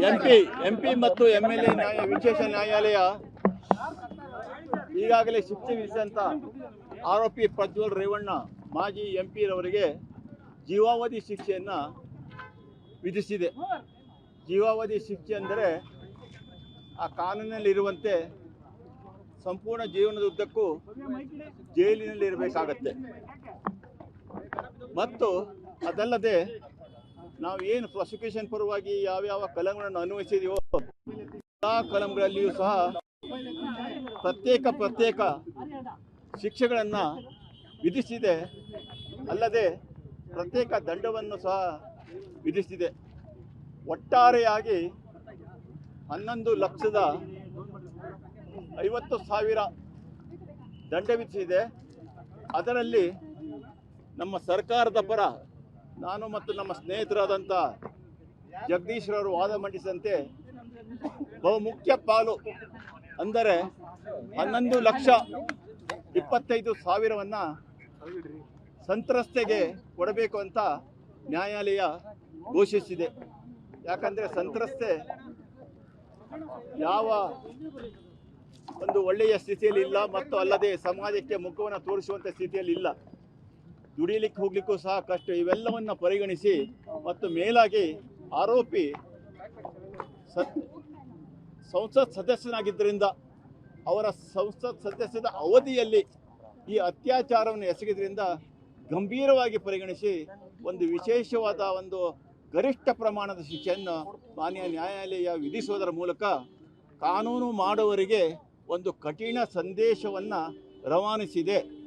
MP ಮತ್ತು MLA ವಿಶೇಷ ನ್ಯಾಯಾಲಯ ಈಗಾಗಲೇ ಶಿಕ್ಷೆ ವಿಧಿಸಿದಂಥ ಆರೋಪಿ ಪ್ರಜ್ವಲ್ ರೇವಣ್ಣ ಮಾಜಿ ಎಂಪಿ ರವರಿಗೆ ಜೀವಾವಧಿ ಶಿಕ್ಷೆಯನ್ನು ವಿಧಿಸಿದೆ. ಜೀವಾವಧಿ ಶಿಕ್ಷೆ ಅಂದರೆ ಆ ಕಾನೂನಿನಲ್ಲಿರುವಂತೆ ಸಂಪೂರ್ಣ ಜೀವನದುದ್ದಕ್ಕೂ ಜೈಲಿನಲ್ಲಿ ಇರಬೇಕಾಗತ್ತೆ. ಮತ್ತು ಅದಲ್ಲದೆ ನಾವು ಏನು ಪ್ರಾಸಿಕ್ಯೂಷನ್ ಪರವಾಗಿ ಯಾವ್ಯಾವ ಕಲಂಗಳನ್ನು ಅನ್ವಯಿಸಿದೆಯೋ ಆ ಕಲಂಗಳಲ್ಲಿಯೂ ಸಹ ಪ್ರತ್ಯೇಕ ಶಿಕ್ಷೆಗಳನ್ನು ವಿಧಿಸಿದೆ. ಅಲ್ಲದೆ ಪ್ರತ್ಯೇಕ ದಂಡವನ್ನು ಸಹ ವಿಧಿಸಿದೆ. ಒಟ್ಟಾರೆಯಾಗಿ 11,50,000 ದಂಡ ವಿಧಿಸಿದೆ. ಅದರಲ್ಲಿ ನಮ್ಮ ಸರ್ಕಾರದ ಪರ ನಾನು ಮತ್ತು ನಮ್ಮ ಸ್ನೇಹಿತರಾದಂಥ ಜಗದೀಶ್ರವರು ವಾದ ಮಂಡಿಸಿದಂತೆ ಬಹುಮುಖ್ಯ ಪಾಲು ಅಂದರೆ 11,25,000 ಸಂತ್ರಸ್ತೆಗೆ ಕೊಡಬೇಕು ಅಂತ ನ್ಯಾಯಾಲಯ ಘೋಷಿಸಿದೆ. ಯಾಕಂದರೆ ಸಂತ್ರಸ್ತೆ ಯಾವ ಒಂದು ಒಳ್ಳೆಯ ಸ್ಥಿತಿಯಲ್ಲಿ ಇಲ್ಲ ಮತ್ತು ಅಲ್ಲದೆ ಸಮಾಜಕ್ಕೆ ಮುಖವನ್ನು ತೋರಿಸುವಂಥ ಸ್ಥಿತಿಯಲ್ಲಿ ಇಲ್ಲ. ದುಡಿಲಿಕ್ಕೆ ಹೋಗ್ಲಿಕ್ಕೂ ಸಹ ಕಷ್ಟ. ಇವೆಲ್ಲವನ್ನು ಪರಿಗಣಿಸಿ ಮತ್ತು ಮೇಲಾಗಿ ಆರೋಪಿ ಸಂಸತ್ ಸದಸ್ಯನಾಗಿದ್ದರಿಂದ ಅವರ ಸಂಸತ್ ಸದಸ್ಯದ ಅವಧಿಯಲ್ಲಿ ಈ ಅತ್ಯಾಚಾರವನ್ನು ಎಸಗಿದ್ರಿಂದ ಗಂಭೀರವಾಗಿ ಪರಿಗಣಿಸಿ ಒಂದು ವಿಶೇಷವಾದ ಒಂದು ಗರಿಷ್ಠ ಪ್ರಮಾಣದ ಶಿಕ್ಷೆಯನ್ನು ಮಾನ್ಯ ನ್ಯಾಯಾಲಯ ವಿಧಿಸುವುದರ ಮೂಲಕ ಕಾನೂನು ಮಾಡುವವರಿಗೆ ಒಂದು ಕಠಿಣ ಸಂದೇಶವನ್ನು ರವಾನಿಸಿದೆ.